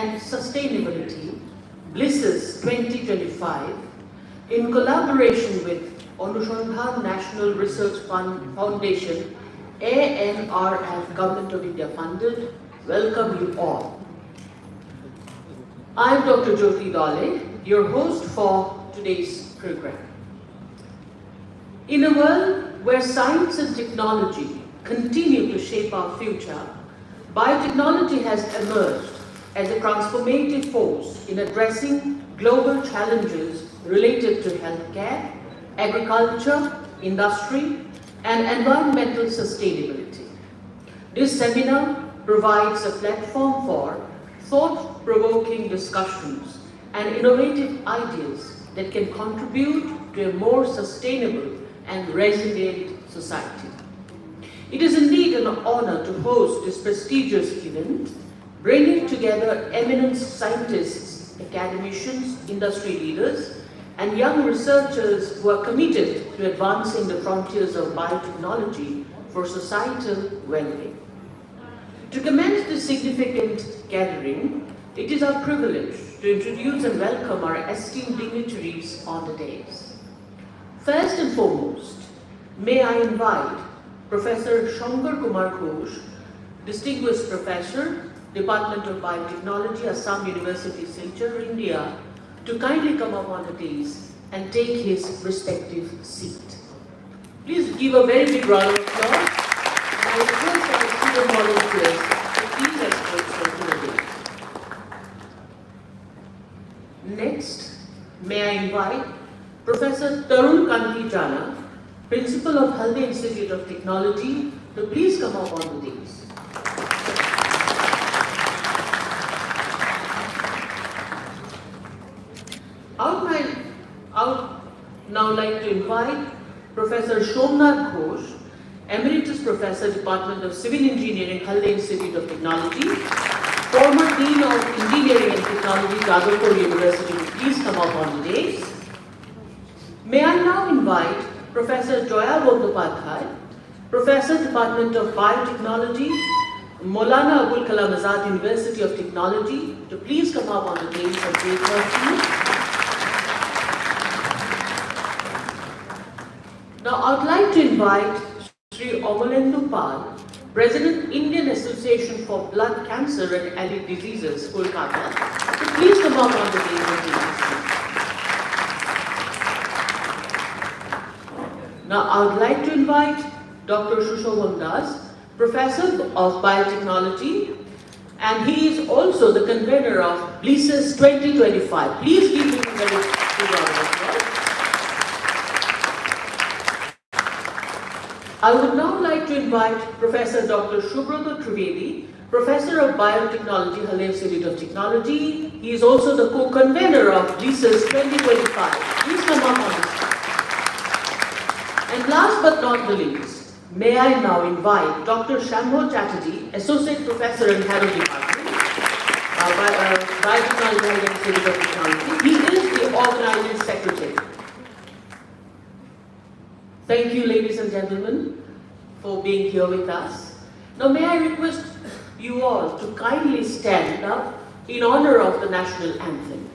and Sustainability, BLISSES 2025, in collaboration with Anushandhan National Research Foundation, ANRF, Government of India funded, welcome you all. I am Dr. Jyoti Dale, your host for today's program. In a world where science and technology continue to shape our future, biotechnology has emerged as a transformative force in addressing global challenges related to healthcare, agriculture, industry, and environmental sustainability. This seminar provides a platform for thought-provoking discussions and innovative ideas that can contribute to a more sustainable and resilient society. It is indeed an honor to host this prestigious event, bringing together eminent scientists, academicians, industry leaders, and young researchers who are committed to advancing the frontiers of biotechnology for societal well-being. To commence this significant gathering, it is our privilege to introduce and welcome our esteemed dignitaries on the dais. First and foremost, may I invite Professor Shankar Kumar Ghosh, Distinguished Professor, Department of Biotechnology, Assam University, Silchar, India, to kindly come up on the dais and take his respective seat. Please give a very big round of applause. And I request our student volunteers to please escort to the dais. Next, may I invite Professor Tarun Kanti Jana, Principal of Haldia Institute of Technology, to please come up on the dais. I would now like to invite Professor Somnath Ghosh, Emeritus Professor, Department of Civil Engineering, Haldia Institute of Technology, former Dean of Engineering and Technology, Jadavpur University, to please come up on the dais. May I now invite Professor Joya Bandyopadhyay, Professor, Department of Biotechnology, Maulana Abul Kalam Azad University of Technology, to please come up on the dais and take her seat. Now, I would like to invite Sri Amalendu Pal, President, Indian Association for Blood Cancer and Allied Diseases, Kolkata, to please come up on the dais and take her seat. Now, I would like to invite Dr. Sushobhan Das, Professor of Biotechnology, and he is also the convener of BLISSES 2025. Please give him a very big round of applause. I would now like to invite Professor Dr. Subrata Trivedi, Professor of Biotechnology, Haldia Institute of Technology. He is also the co-convener of BLISSES 2025. Please come up on the stage. And last but not the least, may I now invite Dr. Shambho Chatterjee, Associate Professor and Head of Department, Biotechnology, Haldia Institute of Technology. He is the organizing secretary. Thank you, ladies and gentlemen, for being here with us. Now, may I request you all to kindly stand up in honor of the national anthem.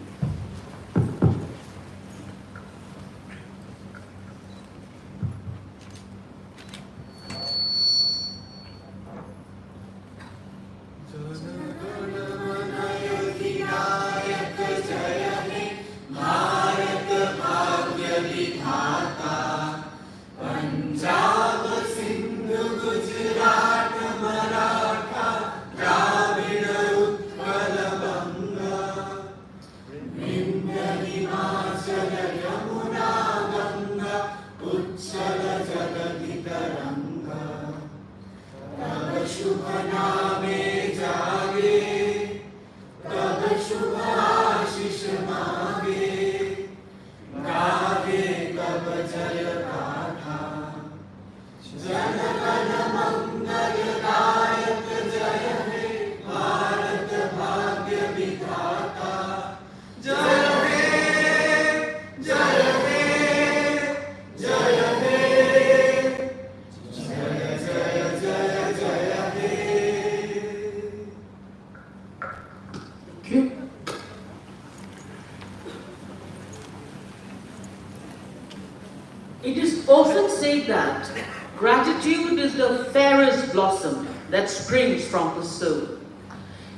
often said that gratitude is the fairest blossom that springs from the soul.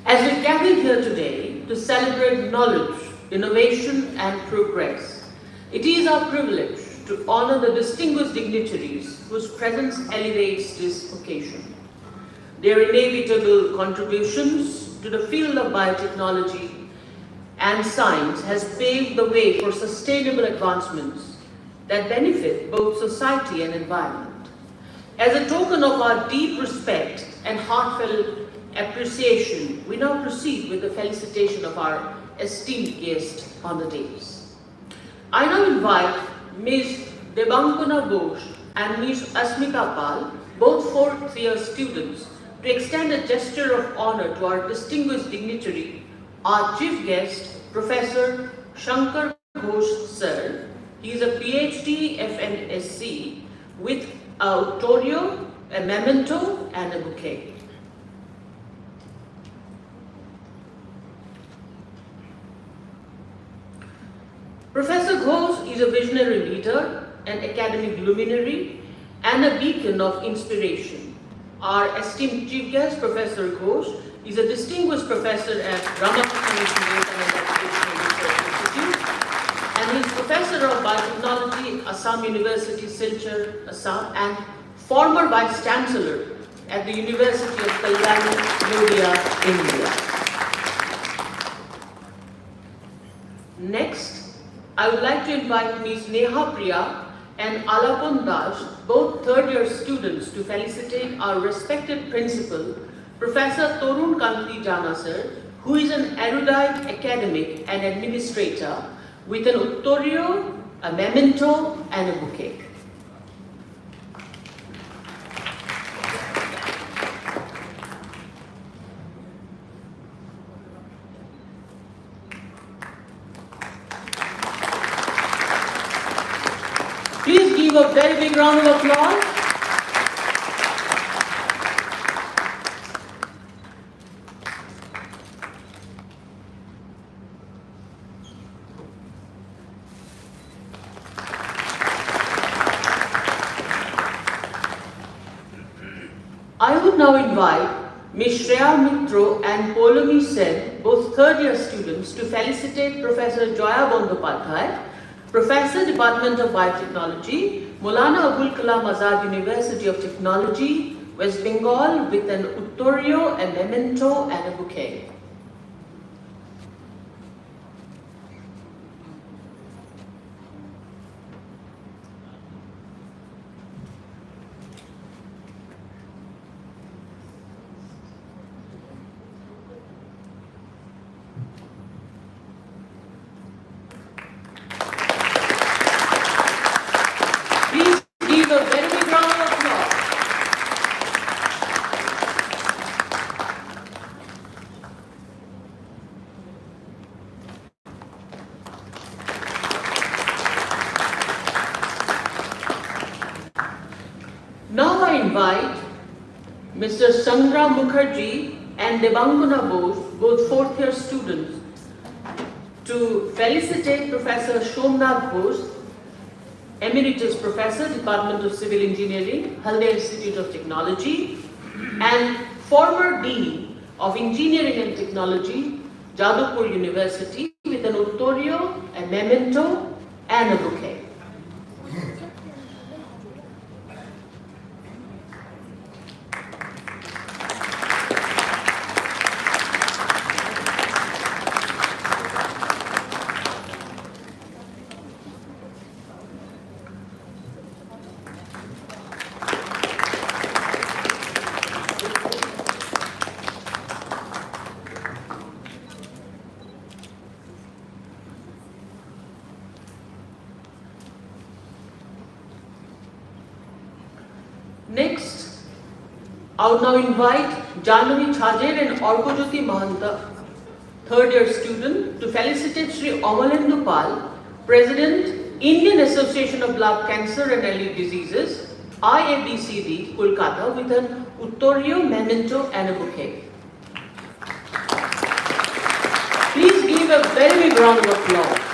As we gather here today to celebrate knowledge, innovation, and progress, it is our privilege to honor the distinguished dignitaries whose presence elevates this occasion. Their inevitable contributions to the field of biotechnology and science has paved the way for sustainable advancements that benefit both society and environment. As a token of our deep respect and heartfelt appreciation, we now proceed with the felicitation of our esteemed guest on the dais. I now invite Ms. Debankana Bose and Ms. Asmita Pal, both fourth-year students, to extend a gesture of honor to our distinguished dignitary, our chief guest, Professor Shankar Ghosh Sir. He is a PhD FNSC with a Victoria, a memento, and a bouquet. Professor Ghosh is a visionary leader, an academic luminary, and a beacon of inspiration. Our esteemed chief guest, Professor Ghosh, is a distinguished professor at Ramakrishna Mission Research Institute, and he is professor of biotechnology, Assam University, Silchar, Assam, and former vice chancellor at the University of Kalyani, Noida, India. Next, I would like to invite Ms. Neha Priya and Alapon Das, both third-year students, to felicitate our respected principal, Professor Torun Kanti Jana Sir, who is an erudite academic and administrator with an Uttorio, a memento, and a bouquet. Please give a very big round of applause. I would now invite Ms. Shreya Mitro and Polomi Sen, both third-year students, to felicitate Professor Joya Bandyopadhyay, Professor, Department of Biotechnology, Maulana Abul Kalam Azad University of Technology, West Bengal, with an Uttorio, a memento, and a bouquet. Now I invite Mr. Sangram Mukherjee and Debankana Bose, both fourth-year students, to felicitate Professor Shomnath Bose, Emeritus Professor, Department of Civil Engineering, Haldia Institute of Technology, and former Dean of Engineering and Technology, Jadavpur University, with an Uttorio, a memento, and a bouquet. Next, I would now invite Janvi Chajer and Orkojyoti Mahanta, third-year student, to felicitate Sri Amalendu Pal, President, Indian Association of Blood Cancer and Allied Diseases, IABCD, Kolkata, with an Uttorio, memento, and a bouquet. Please give a very big round of applause.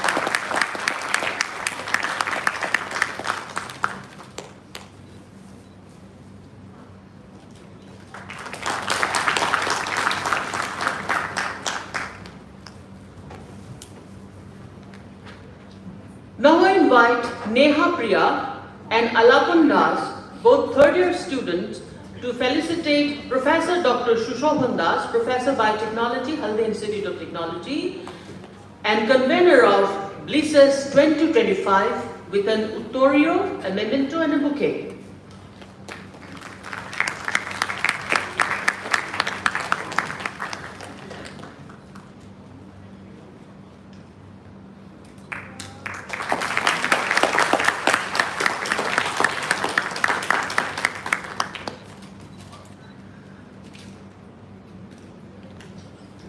Now I invite Neha Priya and Alapan Das, both third-year students, to felicitate Professor Dr. Sushobhan Das, Professor Biotechnology, Haldia Institute of Technology, and convener of BLISSES 2025 with an Uttorio, a memento and a bouquet.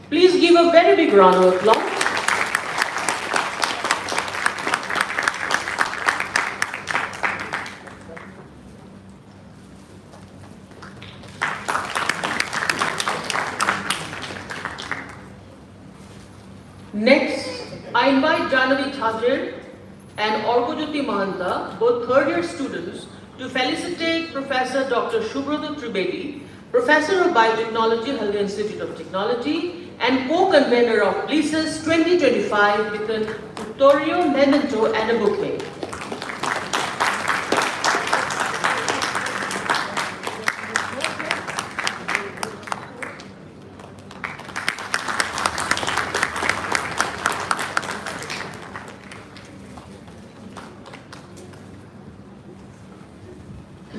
Please give a very big round of applause. Next, I invite Janavi Thajir and Orgojyoti Mahanta, both third-year students, to felicitate Professor Dr. Shubhrata Tribedi, Professor of Biotechnology, Haldia Institute of Technology, and co-convener of BLISSES 2025 with an Uttorio, memento and a bouquet.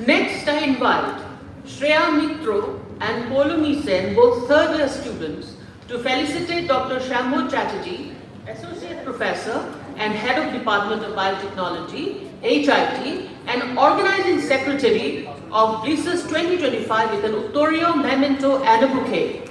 Next, I invite Shreya Mitro and Polumi Sen, both third-year students, to felicitate Dr. Shambhu Chatterjee, Associate Professor and Head of Department of Biotechnology, HIT, and Organizing Secretary of BLISSES 2025 with an Uttorio, memento and a bouquet.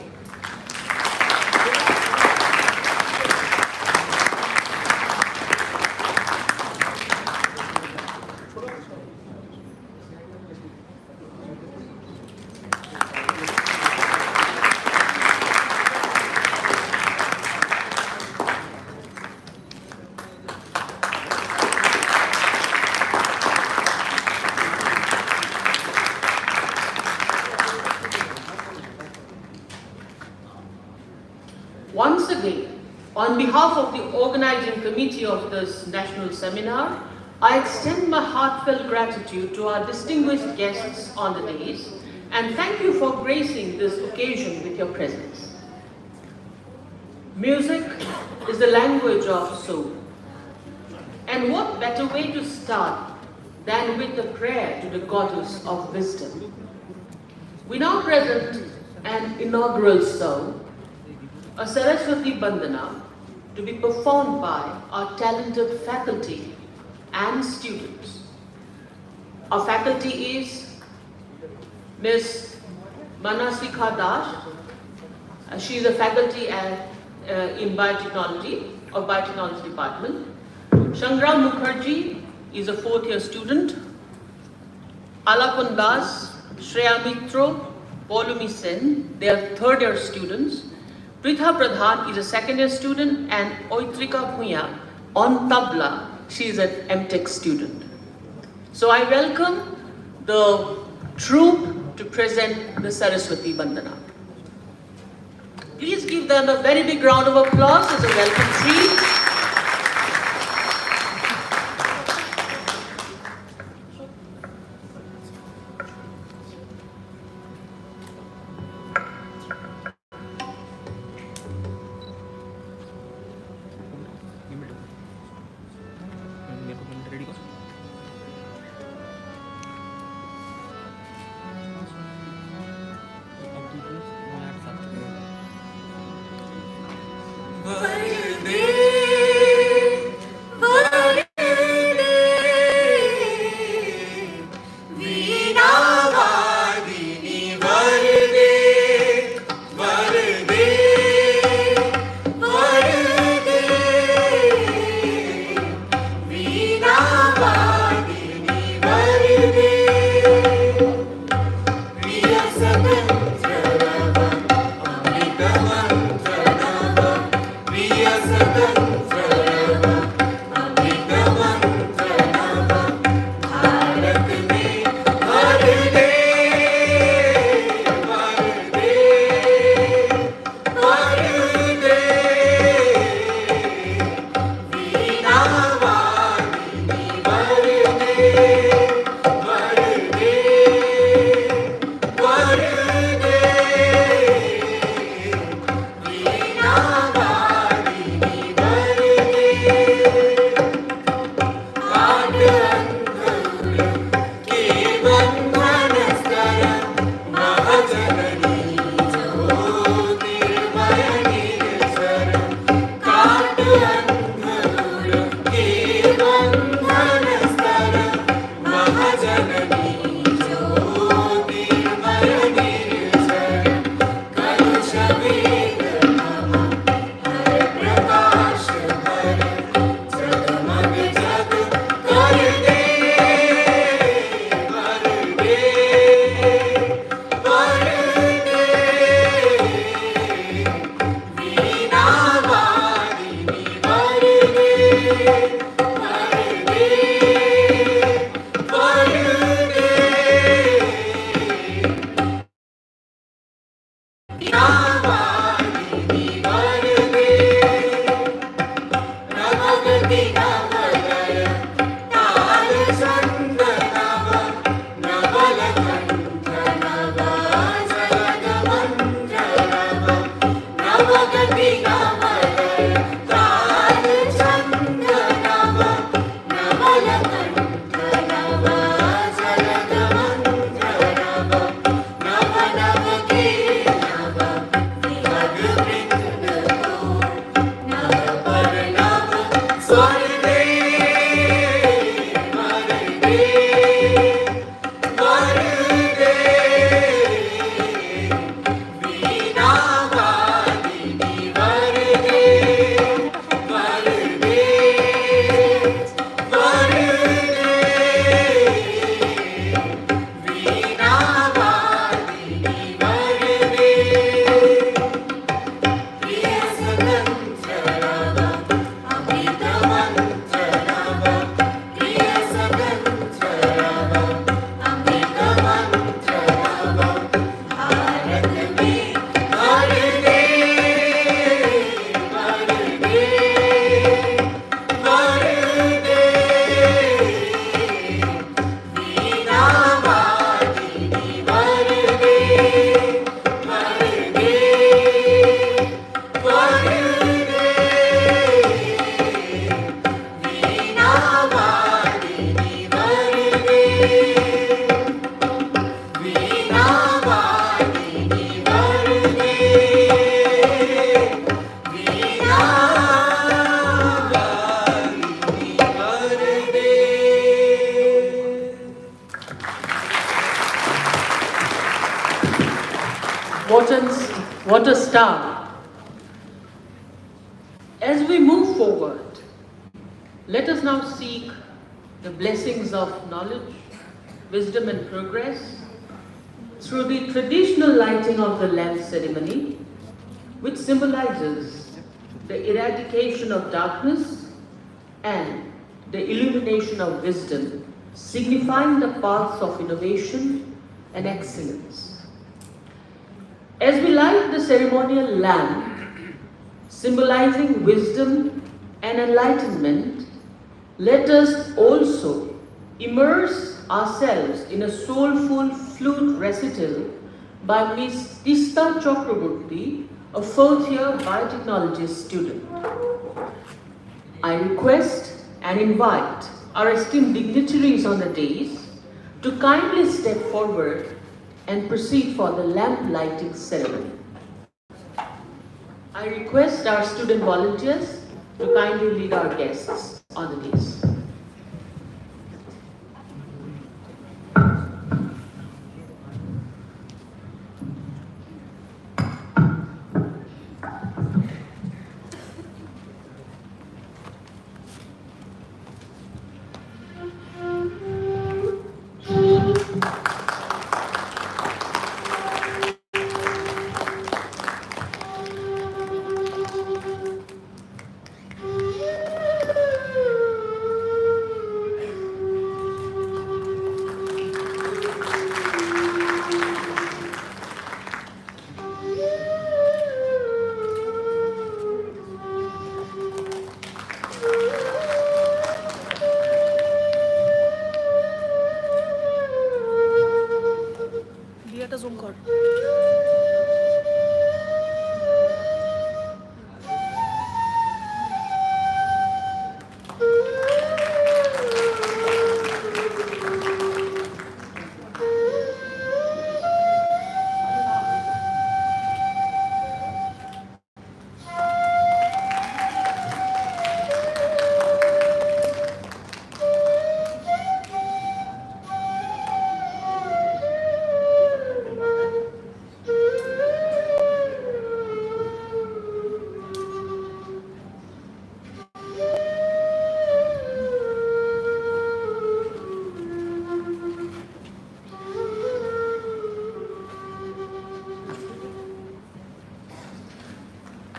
Once again, on behalf of the organizing committee of this national seminar, I extend my heartfelt gratitude to our distinguished guests on the dais and thank you for gracing this occasion with your presence. Music is the language of soul. And what better way to start than with a prayer to the goddess of wisdom? We now present an inaugural song, a Saraswati Bandana, to be performed by our talented faculty and students. Our faculty is Ms. Manasika Das. She is a faculty in Biotechnology, of Biotechnology Department. Shangram Mukherjee is a fourth-year student. Alapan Das, Shreya Mitro, Polumi Sen, they are third-year students. Pritha Pradhan is a second-year student, and Oitrika Bhuya on tabla, she is an MTech student. So I welcome the troupe to present the Saraswati Bandana. Please give them a very big round of applause as a welcome treat. What a start. As we move forward, let us now seek the blessings of knowledge, wisdom and progress through the traditional lighting of the lamp ceremony, which symbolizes the eradication of darkness and the illumination of wisdom, signifying the paths of innovation and excellence. As we light the ceremonial lamp, symbolizing wisdom and enlightenment, let us also immerse ourselves in a soulful flute recital by Miss Tista Chakraborty, a fourth-year biotechnology student. I request and invite our esteemed dignitaries on the dais to kindly step forward and proceed for the lamp lighting ceremony. I request our student volunteers to kindly lead our guests on the dais.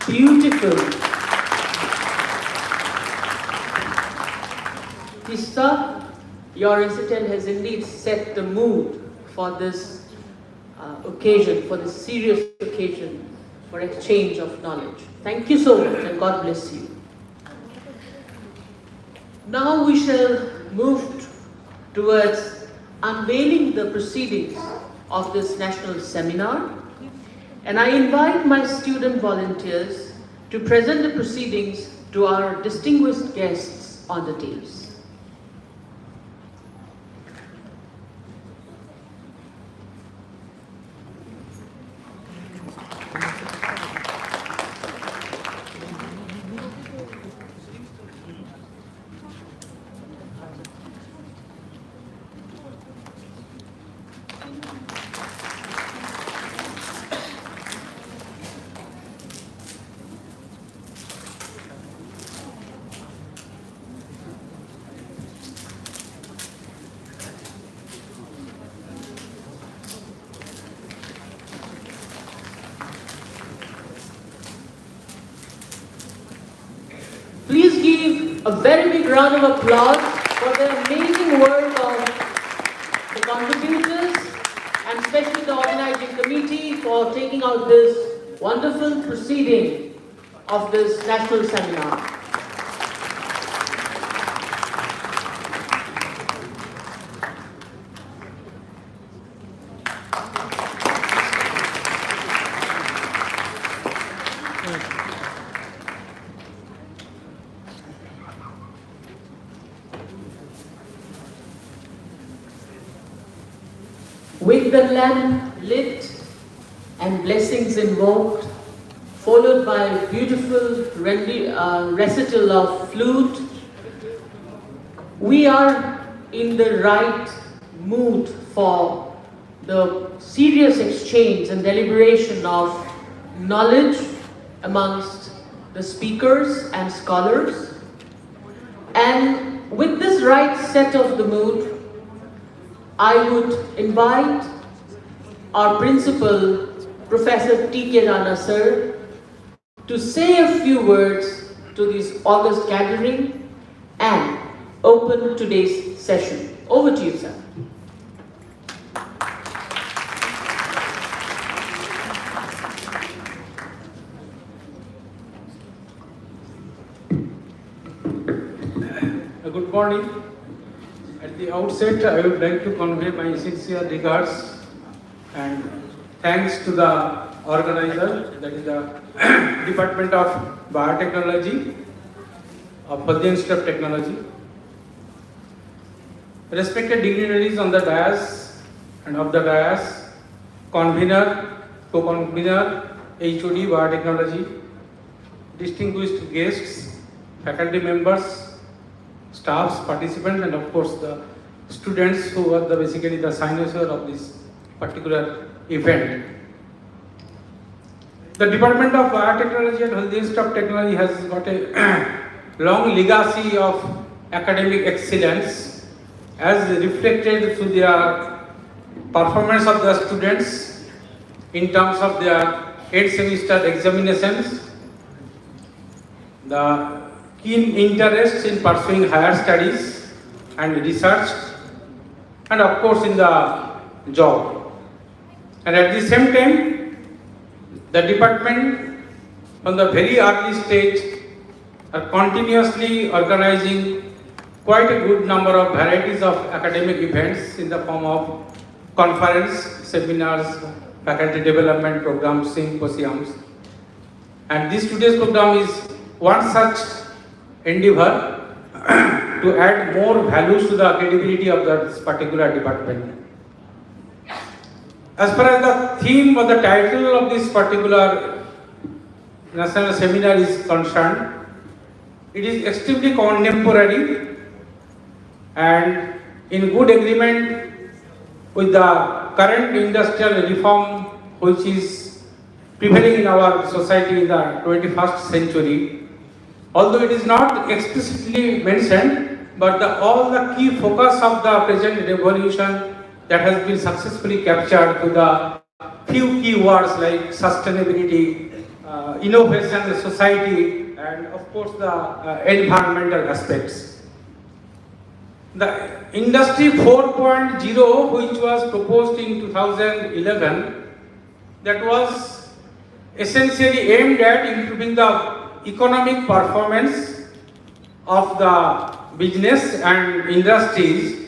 Beautiful. Tista, your recital has indeed set the mood for this occasion, for this serious occasion, for exchange of knowledge. Thank you so much and God bless you. Now we shall move towards unveiling the proceedings of this national seminar. And I invite my student volunteers to present the proceedings to our distinguished guests on the dais. A very big round of applause for the amazing work of the contributors and especially the organizing committee for taking out this wonderful proceeding of this national seminar. With the lamp lit and blessings invoked, followed by a beautiful recital of flute, we are in the right mood for the serious exchange and deliberation of knowledge amongst the speakers and scholars. And with this right set of the mood, I would invite our principal, Professor T.K. Rana sir, to say a few words to this august gathering and open today's session. Over to you, sir. Good morning. At the outset, I would like to convey my sincere regards and thanks to the organizer, that is the Department of Biotechnology of the Institute of Technology. Respected dignitaries on the dais and of the dais, convener, co-convener, HOD Biotechnology, distinguished guests, faculty members, staffs, participants, and of course the students who are basically the cynosure of this particular event. The Department of Biotechnology and Health Institute of Technology has got a long legacy of academic excellence as reflected through their performance of the students in terms of their 8th semester examinations, the keen interest in pursuing higher studies and research, and of course in the job. And at the same time, the department from the very early stage are continuously organizing quite a good number of varieties of academic events in the form of conference, seminars, faculty development programs, symposiums. And this today's program is one such endeavor to add more values to the credibility of this particular department. As far as the theme or the title of this particular national seminar is concerned, it is extremely contemporary and in good agreement with the current industrial reform which is prevailing in our society in the 21st century. Although it is not explicitly mentioned, but all the key focus of the present revolution that has been successfully captured to the few key words like sustainability, innovation, society, and of course the environmental aspects. The Industry 4.0, which was proposed in 2011, that was essentially aimed at improving the economic performance of the business and industries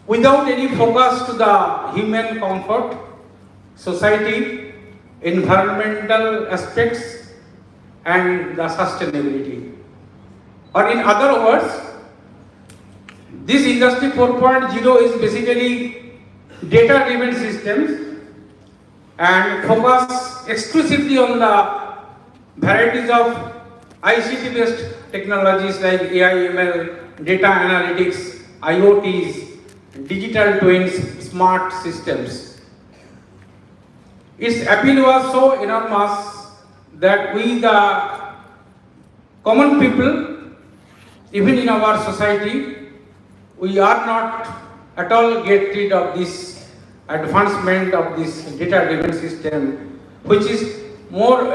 without any focus to the human comfort, society, environmental aspects, and the sustainability. Or in other words, this Industry 4.0 is basically data-driven systems and focus exclusively on the varieties of ICT-based technologies like AI, ML, data analytics, IoTs, digital twins, smart systems. Its appeal was so enormous that we, the common people, even in our society, we are not at all get rid of this advancement of this data-driven system, which is more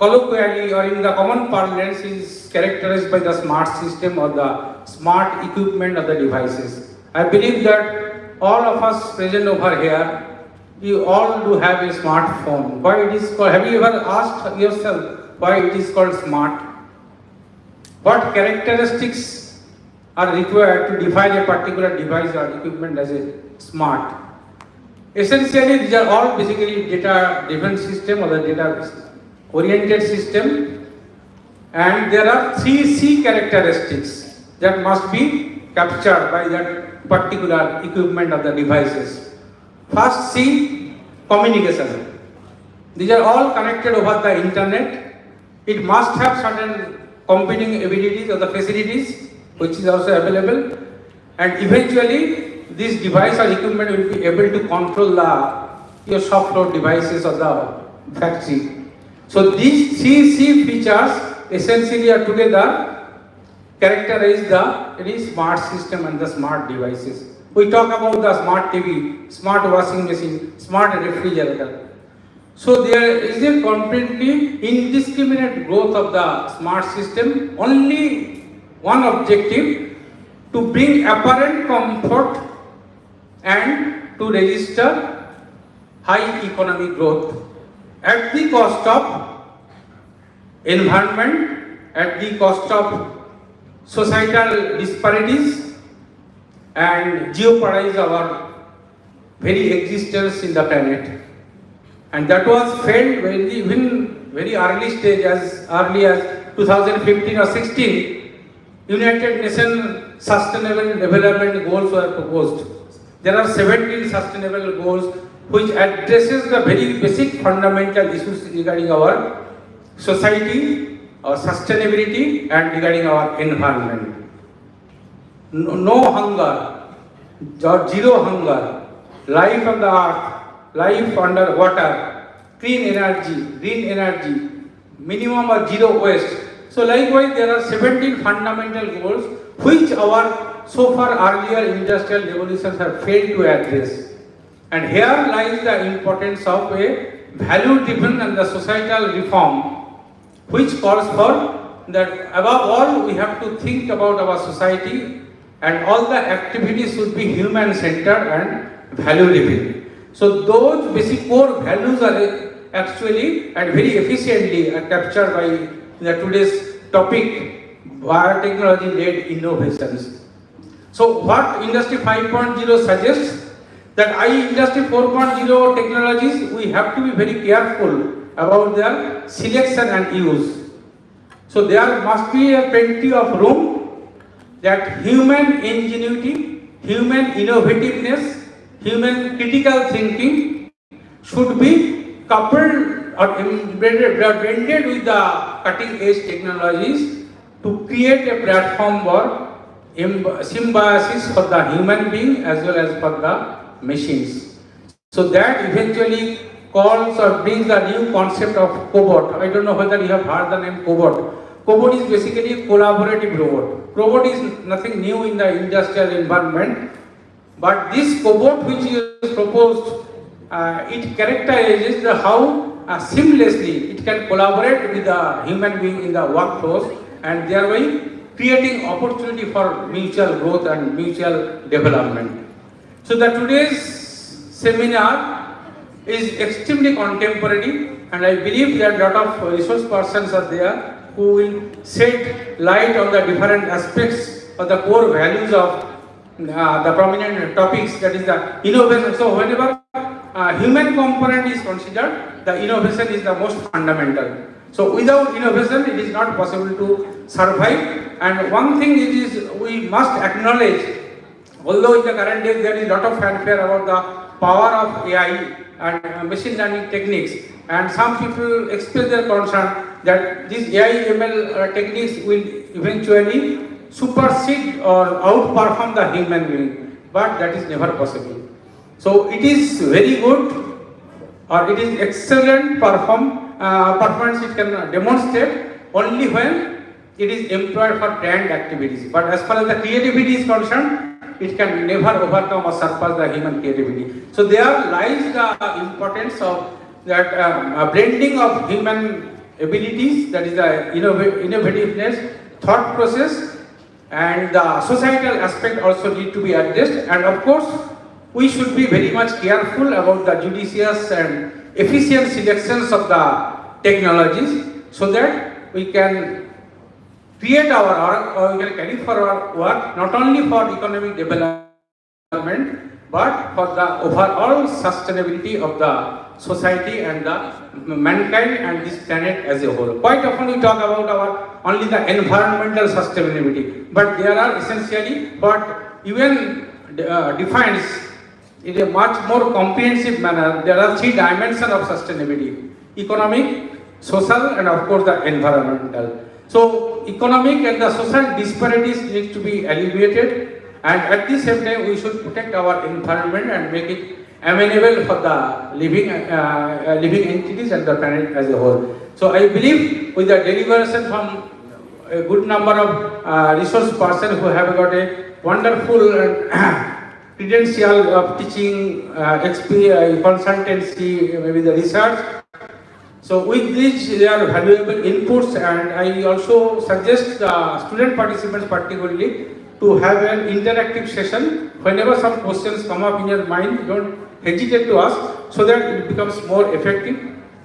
colloquially or in the common parlance is characterized by the smart system or the smart equipment of the devices. I believe that all of us present over here, you all do have a smartphone. Why it is called? Have you ever asked yourself why it is called smart? What characteristics are required to define a particular device or equipment as a smart? Essentially, these are all basically data-driven system or the data-oriented system, and there are 3 C characteristics that must be captured by that particular equipment of the devices. First C, communication. These are all connected over the internet. It must have certain computing abilities or the facilities which is also available, and eventually this device or equipment will be able to control your shop floor devices or the factory. So these 3 C features essentially are together characterize the very smart system and the smart devices. We talk about the smart TV, smart washing machine, smart refrigerator. So there is a completely indiscriminate growth of the smart system, only one objective: to bring apparent comfort and to register high economic growth at the cost of environment, at the cost of societal disparities, and jeopardize our very existence in the planet. And that was felt very early stage, as early as 2015 or 16. United Nations Sustainable Development Goals were proposed. There are 17 sustainable goals which addresses the very basic fundamental issues regarding our society, our sustainability, and regarding our environment. No hunger or zero hunger, life on the earth, life under water, clean energy, green energy, minimum or zero waste. So likewise there are 17 fundamental goals which our so far earlier industrial revolutions have failed to address. And here lies the importance of a value-driven and the societal reform which calls for that above all we have to think about our society, and all the activities should be human-centered and value-driven. So those basic core values are actually and very efficiently captured by the today's topic, biotechnology-led innovations. So what Industry 5.0 suggests, that Industry 4.0 technologies, we have to be very careful about their selection and use. So there must be a plenty of room that human ingenuity, human innovativeness, human critical thinking should be coupled or blended with the cutting edge technologies to create a platform for symbiosis for the human being as well as for the machines. So that eventually calls or brings the new concept of cobot. I don't know whether you have heard the name cobot. Cobot is basically a collaborative robot. Robot is nothing new in the industrial environment, but this cobot which is proposed, it characterizes how seamlessly it can collaborate with the human being in the workforce, and thereby creating opportunity for mutual growth and mutual development. So the today's seminar is extremely contemporary, and I believe that a lot of resource persons are there who will shed light on the different aspects of the core values of the prominent topics, that is the innovation. So whenever human component is considered, the innovation is the most fundamental. So without innovation, it is not possible to survive. And one thing is we must acknowledge, although in the current days there is a lot of fanfare about the power of AI and machine learning techniques, and some people express their concern that these AI ML techniques will eventually supersede or outperform the human being, but that is never possible. So it is very good, or it is excellent performance it can demonstrate only when it is employed for planned activities. But as far as the creativity is concerned, it can never overcome or surpass the human creativity. So there lies the importance of that blending of human abilities, that is the innovativeness, thought process, and the societal aspect also need to be addressed. And of course, we should be very much careful about the judicious and efficient selections of the technologies, so that we can create our work, or we can carry for our work not only for economic development but for the overall sustainability of the society and the mankind and this planet as a whole. Quite often we talk about our only the environmental sustainability, but there are essentially what UN defines in a much more comprehensive manner. There are three dimensions of sustainability: economic, social, and of course the environmental. So economic and the social disparities need to be alleviated, and at the same time we should protect our environment and make it amenable for the living entities and the planet as a whole. So I believe with the deliberation from a good number of resource persons who have got a wonderful credential of teaching, consultancy, maybe the research. So with this, they are valuable inputs, and I also suggest the student participants particularly to have an interactive session. Whenever some questions come up in your mind, don't hesitate to ask, so that it becomes more effective,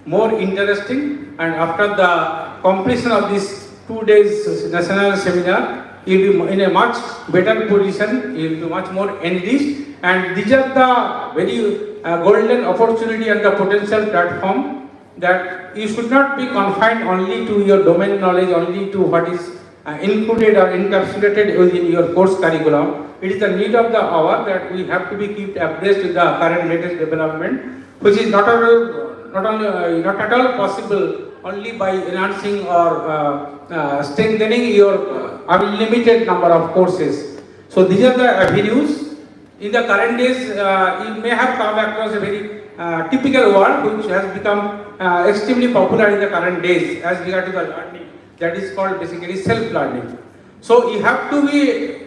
more interesting, and after the completion of this 2 days national seminar, you will be in a much better position, you will be much more enriched, and these are the very golden opportunity and the potential platform that you should not be confined only to your domain knowledge, only to what is included or encapsulated within your course curriculum. It is the need of the hour that we have to be kept abreast with the current latest development, which is not at all possible only by enhancing or strengthening your unlimited number of courses. So these are the avenues. In the current days, you may have come across a very typical word which has become extremely popular in the current days as regard to the learning, that is called basically self-learning. So you have to be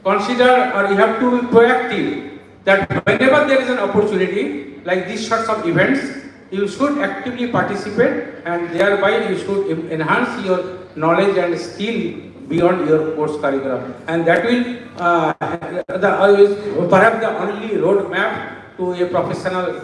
consider, or you have to be proactive, that whenever there is an opportunity like these sorts of events, you should actively participate, and thereby you should enhance your knowledge and skill beyond your course curriculum, and that will perhaps the only roadmap to a professional,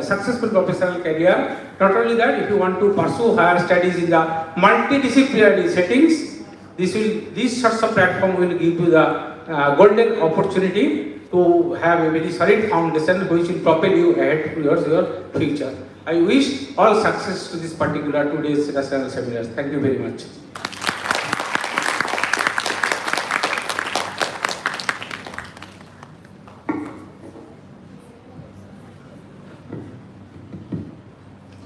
successful professional career. Not only that, if you want to pursue higher studies in the multidisciplinary settings, this sorts of platform will give you the golden opportunity to have a very solid foundation which will propel you ahead towards your future. I wish all success to this particular 2 days national seminars. Thank you very much.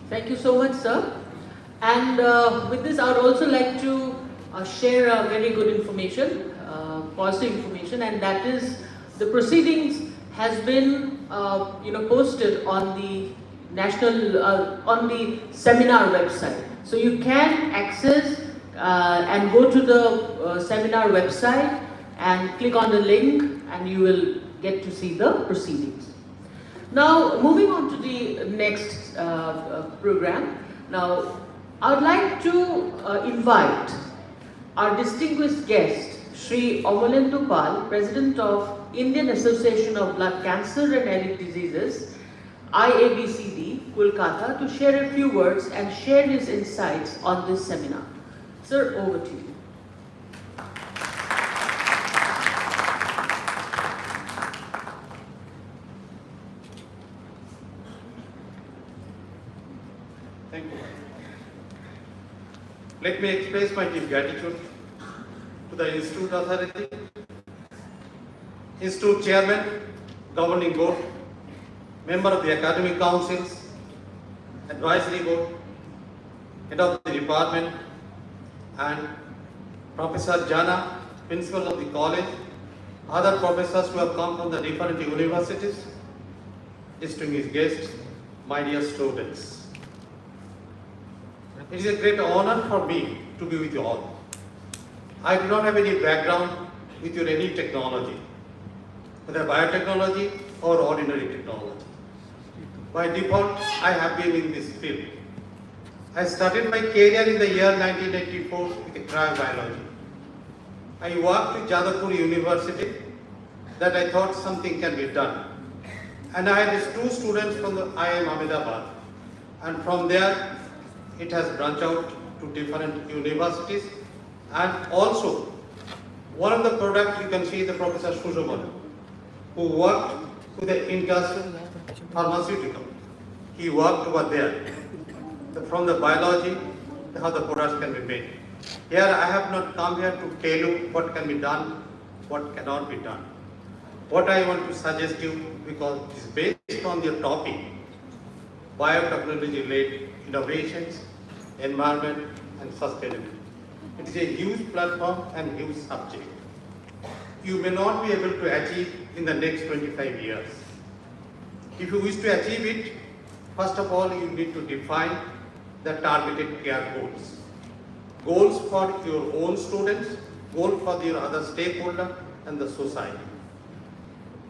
Thank you so much, sir. And with this, I would also like to share a very good information, positive information, and that is the proceedings has been posted on the on the seminar website. So you can access and go to the seminar website and click on the link, and you will get to see the proceedings. Now, moving on to the next program. Now, I would like to invite our distinguished guest, Shri Amalendu Pal, President of Indian Association of Blood Cancer and Addictive Diseases, IABCD, Kolkata, to share a few words and share his insights on this seminar. Sir, over to you. Thank you. Let me express my deep gratitude to the Institute Authority, Institute Chairman, Governing Board, Member of the Academic Councils, Advisory Board, Head of the Department, and Professor Jana, Principal of the College, other professors who have come from the different universities, distinguished guests, my dear students. It is a great honor for me to be with you all. I do not have any background with your any technology, whether biotechnology or ordinary technology. By default, I have been in this field. I started my career in the year 1984 with cryobiology. I walked to Jadavpur University that I thought something can be done. And I had 2 students from the IIM Ahmedabad. And from there, it has branched out to different universities. And also, one of the products you can see the Professor Sushovan, who worked with the industrial pharmaceutical. He worked over there. From the biology, how the products can be made. Here I have not come here to tell you what can be done, what cannot be done. What I want to suggest you, because it is based on your topic, biotechnology-led innovations, environment and sustainability. It is a huge platform and huge subject. You may not be able to achieve in the next 25 years. If you wish to achieve it, first of all, you need to define the targeted care goals. Goals for your own students, goals for your other stakeholders and the society.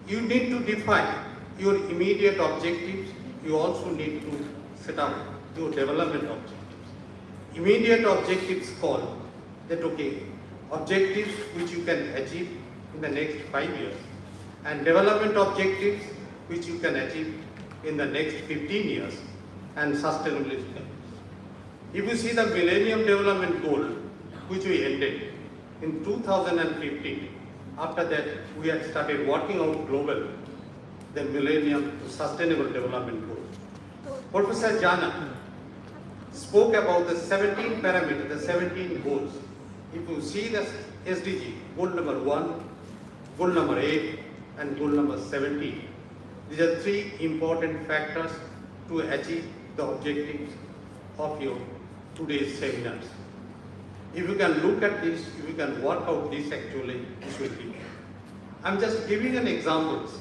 You need to define your immediate objectives. You also need to set up your development objectives. Immediate objectives call that, okay, objectives which you can achieve in the next 5 years, and development objectives which you can achieve in the next 15 years, and sustainability. If you see the Millennium Development Goal, which we ended in 2015, after that we had started working out global, the Millennium Sustainable Development Goal. Professor Jana spoke about the 17 parameters, the 17 goals. If you see the SDG, goal number 1, goal number 8, and goal number 17, these are 3 important factors to achieve the objectives of your today's seminars. If you can look at this, if you can work out this actually, this will be. I'm just giving an examples,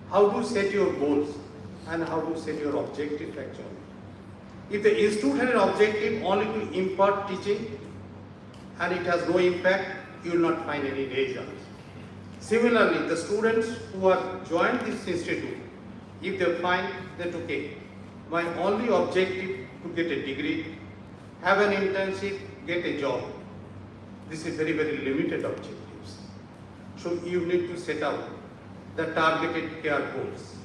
how to set your goals and how to set your objectives actually. If the institute had an objective only to impart teaching and it has no impact, you will not find any results. Similarly, the students who have joined this institute, if they find that, okay, my only objective to get a degree, have an internship, get a job, this is very, very limited objectives. So you need to set out the targeted care goals.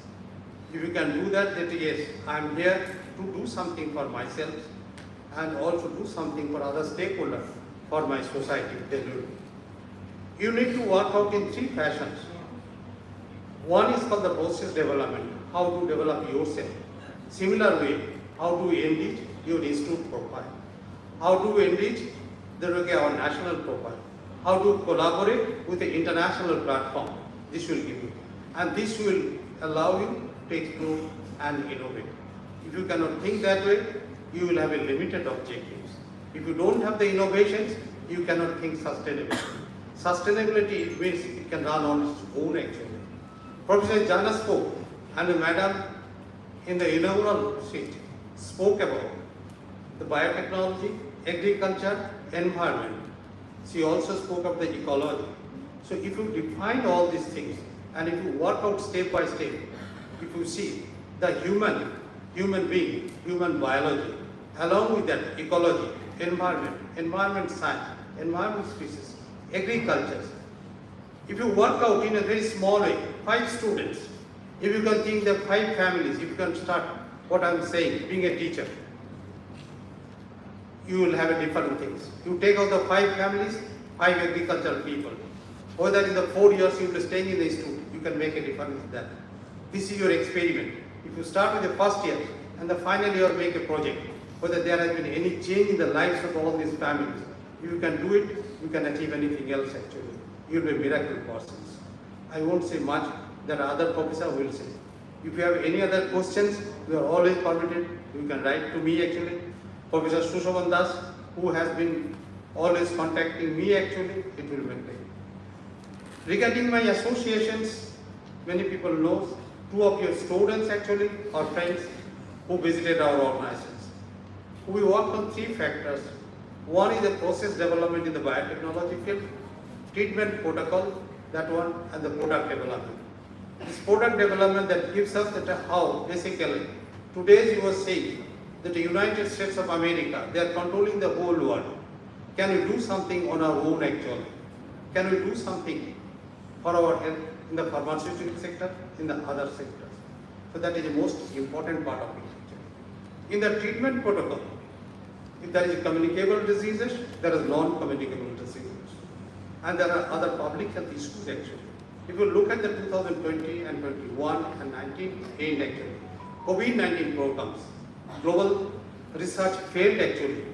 If you can do that, that yes, I am here to do something for myself and also do something for other stakeholders, for my society. You need to work out in 3 fashions. One is called the process development, how to develop yourself. Similar way, how to enrich your institute profile. How to enrich our national profile. How to collaborate with the international platform. This will give you. And this will allow you to explore and innovate. If you cannot think that way, you will have a limited objectives. If you don't have the innovations, you cannot think sustainability. Sustainability means it can run on its own actually. Professor Jana spoke and Madam in the inaugural speech spoke about the biotechnology, agriculture, environment. She also spoke of the ecology. So if you define all these things and if you work out step by step, if you see the human being, human biology, along with that ecology, environment science, environment species, agriculture. If you work out in a very small way, 5 students, if you can think that 5 families, if you can start what I'm saying, being a teacher, you will have a different things. You take out the 5 families, 5 agricultural people. Whether in the 4 years you will be staying in the institute, you can make a difference in that. This is your experiment. If you start with the first year and the final year make a project, whether there has been any change in the lives of all these families, if you can do it, you can achieve anything else actually. You will be miracle persons. I won't say much, that other professor will say. If you have any other questions, you are always permitted, you can write to me actually. Professor Sushovan Das, who has been always contacting me actually, it will make it. Regarding my associations, many people know 2 of your students actually, or friends, who visited our organizations. We work on 3 factors. One is the process development in the biotechnology field, treatment protocol, that one, and the product development. This product development that gives us that how basically, today you were saying that the United States of America, they are controlling the whole world. Can we do something on our own actually? Can we do something for our health in the pharmaceutical sector, in the other sectors? So that is the most important part of it. In the treatment protocol, if there is communicable diseases, there is non-communicable diseases. And there are other public health issues actually. If you look at the 2020 and 21 and 19 end actually, COVID-19 programs, global research failed actually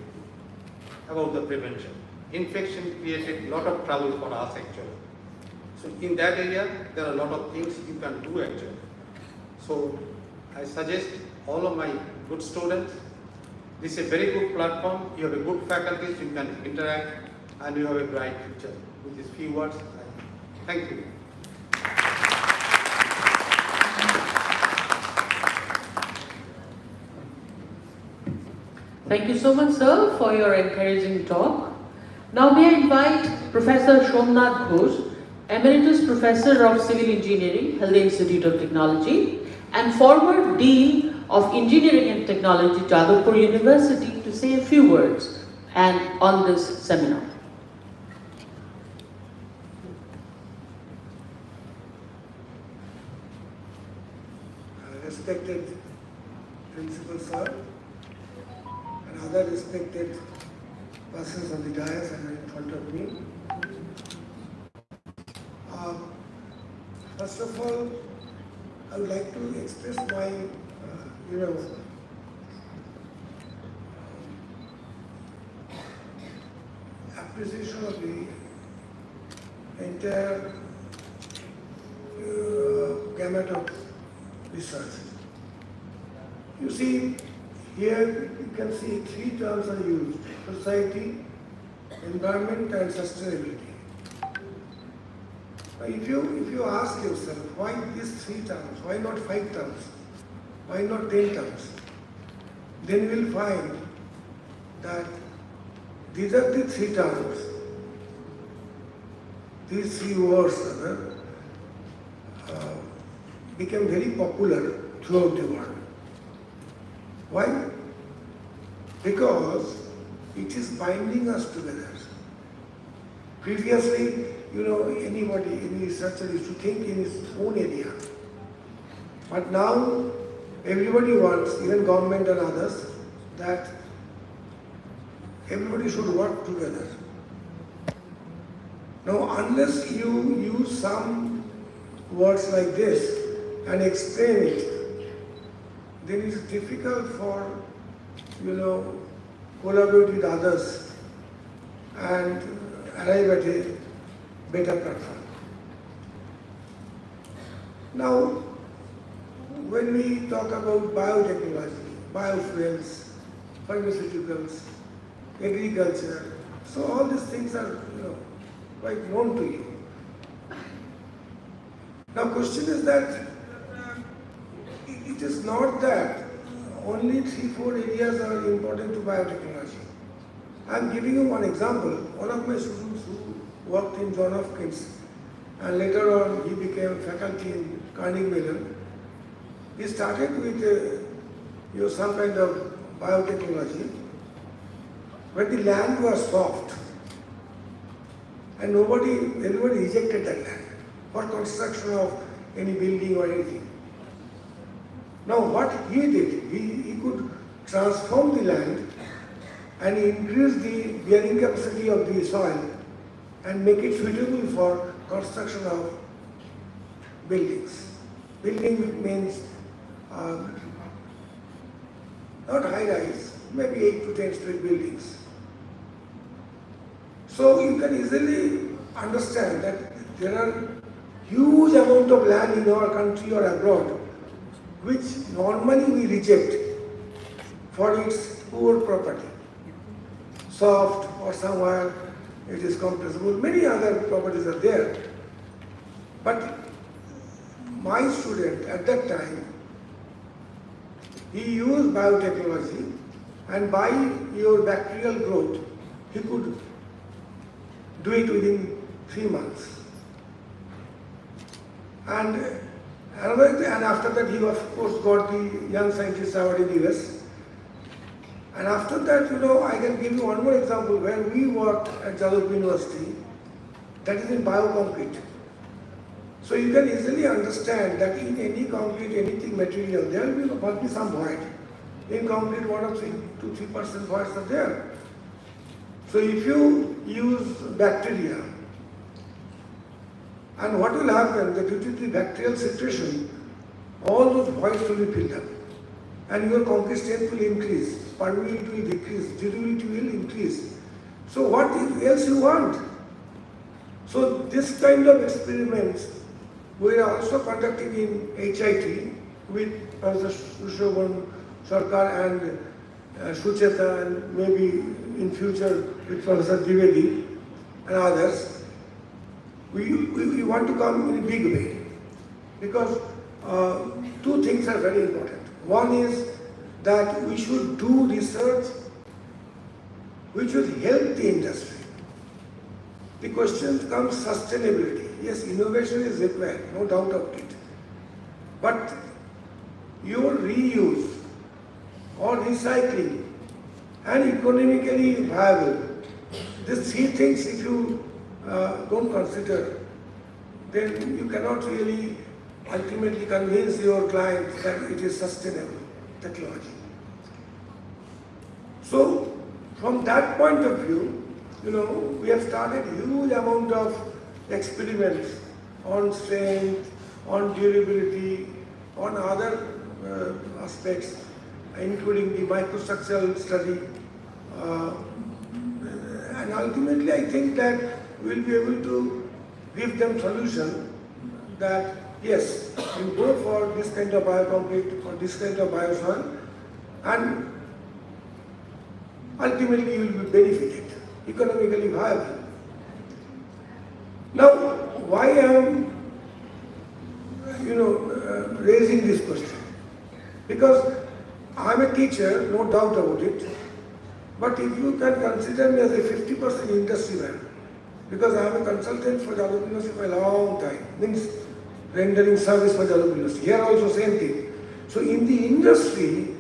about the prevention. Infection created a lot of trouble for us actually. So in that area, there are a lot of things you can do actually. So I suggest all of my good students, this is a very good platform, you have a good faculties, you can interact and you have a bright future. With these few words, thank you. Thank you so much, sir, for your encouraging talk. Now may I invite Professor Somnath Ghosh, Emeritus Professor of Civil Engineering, Health Institute of Technology, and former Dean of Engineering and Technology, Jadavpur University, to say a few words on this seminar. Respected Principal Sir, and other respected persons on the dais and in front of me. First of all, I would like to express my, appreciation of the entire gamut of research. You see, here you can see three terms are used: society, environment and sustainability. Now, if you ask yourself, why these three terms, why not 5 terms, why not 10 terms, then you will find that these are the 3 terms, these 3 words became very popular throughout the world. Why? Because it is binding us together. Previously, anybody, any researcher used to think in his own area. But now, everybody wants, even government and others, that everybody should work together. Now, unless you use some words like this and explain it, then it is difficult for, collaborate with others and arrive at a better platform. Now, when we talk about biotechnology, biofuels, pharmaceuticals, agriculture, so all these things are, quite known to you. Now, question is that it is not that only 3-4 areas are important to biotechnology. I am giving you one example. One of my students who worked in John Hopkins and later on he became faculty in Carnegie Mellon. He started with some kind of biotechnology where the land was soft and everybody rejected that land for construction of any building or anything. Now what he did, he could transform the land and increase the bearing capacity of the soil and make it suitable for construction of buildings. Building means not high-rise, maybe 8 to 10 story buildings. So you can easily understand that there are huge amount of land in our country or abroad which normally we reject for its poor property. Soft or somewhere it is compressible. Many other properties are there. But my student at that time, he used biotechnology, and by your bacterial growth, he could do it within 3 months. And after that, he of course got the Young Scientist Award in the US. And after that, I can give you one more example where we worked at Jalop University, that is in bioconcrete. So you can easily understand that in any concrete, anything material, there must be some void. In concrete, 1 or 3 to 3% voids are there. So if you use bacteria, and what will happen, that due to the bacterial situation, all those voids will be filled up. And your concrete strength will increase, permeability will decrease, durability will increase. So what else you want? So this kind of experiments we are also conducting in HIT with Professor Sushovan Sarkar and Sucheta, and maybe in future with Professor Dwivedi and others. We want to come in a big way because two things are very important. One is that we should do research which will help the industry. The question comes sustainability. Yes, innovation is required, no doubt of it. But your reuse or recycling and economically viable, these three things if you don't consider, then you cannot really ultimately convince your clients that it is sustainable technology. So from that point of view, we have started huge amount of experiments on strength, on durability, on other aspects, including the microstructural study. And ultimately, I think that we'll be able to give them solution that yes, you go for this kind of bioconcrete or this kind of biosoil, and ultimately you will be benefited, economically viable. Now, why I am, raising this question? Because I am a teacher, no doubt about it. But if you can consider me as a 50% industry man, because I am a consultant for Jalop University for a long time, means rendering service for Jalop University. Here also same thing. So in the industry,